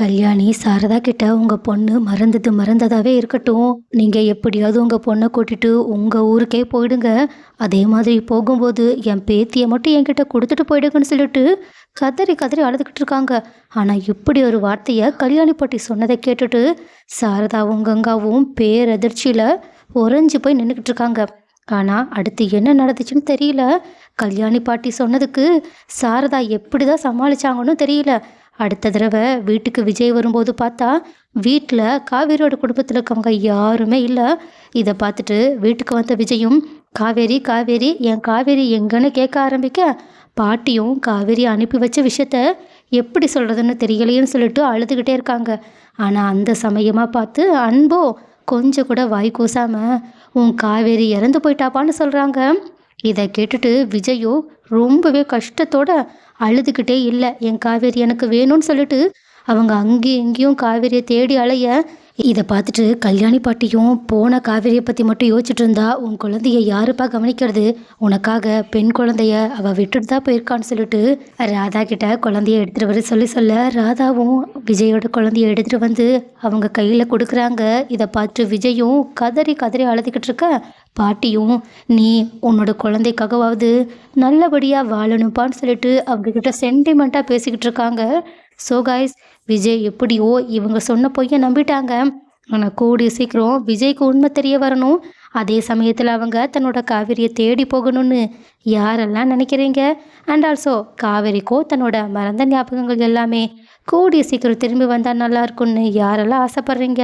கல்யாணி சாரதா கிட்ட உங்க பொண்ணு மறந்தது மறந்ததாவே இருக்கட்டும். நீங்க எப்படியாவது உங்க பொண்ணை கூட்டிட்டு உங்க ஊருக்கே போயிடுங்க. அதே மாதிரி போகும்போது என் பேத்தியை மட்டும் என்கிட்ட கொடுத்துட்டு போயிடுங்கன்னு சொல்லிட்டு கதறி கதறி அழுதுகிட்டு இருக்காங்க. ஆனா இப்படி ஒரு வார்த்தையை கல்யாணி பாட்டி சொன்னதை கேட்டுட்டு சாரதாவும் கங்காவும் பேரதிர்ச்சியில உறைஞ்சு போய் நின்றுக்கிட்டு இருக்காங்க. ஆனா அடுத்து என்ன நடந்துச்சுன்னு தெரியல. கல்யாணி பாட்டி சொன்னதுக்கு சாரதா எப்படிதான் சமாளிச்சாங்கன்னு தெரியல. அடுத்த தடவை வீட்டுக்கு விஜய் வரும்போது பார்த்தா வீட்டில் காவேரியோட குடும்பத்தில் இருக்கவங்க யாருமே இல்லை. இதை பார்த்துட்டு வீட்டுக்கு வந்த விஜயும் காவேரி காவேரி என் காவேரி எங்கன்னு கேட்க ஆரம்பிக்க, பாட்டியும் காவேரி அனுப்பி வச்ச விஷயத்த எப்படி சொல்கிறதுன்னு தெரியலையேன்னு சொல்லிட்டு அழுதுகிட்டே இருக்காங்க. ஆனால் அந்த சமயமாக பார்த்து அன்போ கொஞ்சம் கூட வாய் கூசாம உன் காவேரி இறந்து போயிட்டாப்பான்னு சொல்கிறாங்க. இதை கேட்டுட்டு விஜயோ ரொம்பவே கஷ்டத்தோட அழுதுகிட்டே இல்லை என் காவேரி எனக்கு வேணும்னு சொல்லிட்டு அவங்க அங்கேயும் இங்கேயும் காவேரியை தேடி அலைய, இதை பார்த்துட்டு கல்யாணி பாட்டியும் போன காவேரியை பற்றி மட்டும் யோசிச்சுட்டு இருந்தா உன் குழந்தைய யாருப்பா கவனிக்கிறது, உனக்காக பெண் குழந்தைய அவள் விட்டுட்டு தான் போயிருக்கான்னு சொல்லிட்டு ராதா கிட்ட குழந்தைய எடுத்துகிட்டு வர சொல்ல ராதாவும் விஜயோட குழந்தைய எடுத்துகிட்டு வந்து அவங்க கையில் கொடுக்குறாங்க. இதை பார்த்துட்டு விஜயும் கதறி கதறி அழுதுகிட்டு இருக்க, பாட்டியும் நீ உன்னோட குழந்தைக்காகவாவது நல்லபடியாக வாழணும்ப்பான்னு சொல்லிட்டு அவங்கக்கிட்ட சென்டிமெண்ட்டாக பேசிக்கிட்டு இருக்காங்க. ஸோ காய்ஸ், விஜய் எப்படியோ இவங்க சொன்ன பொய்யை நம்பிட்டாங்க. ஆனால் கூடிய சீக்கிரம் விஜய்க்கு உண்மை தெரிய வரணும். அதே சமயத்தில் அவங்க தன்னோட காவேரியை தேடி போகணும்னு யாரெல்லாம் நினைக்கிறீங்க? அண்ட் ஆல்சோ காவேரிக்கோ தன்னோட மறந்த ஞாபகங்கள் எல்லாமே கூடிய சீக்கிரம் திரும்பி வந்தால் நல்லா இருக்கும்னு யாரெல்லாம் ஆசைப்பட்றீங்க?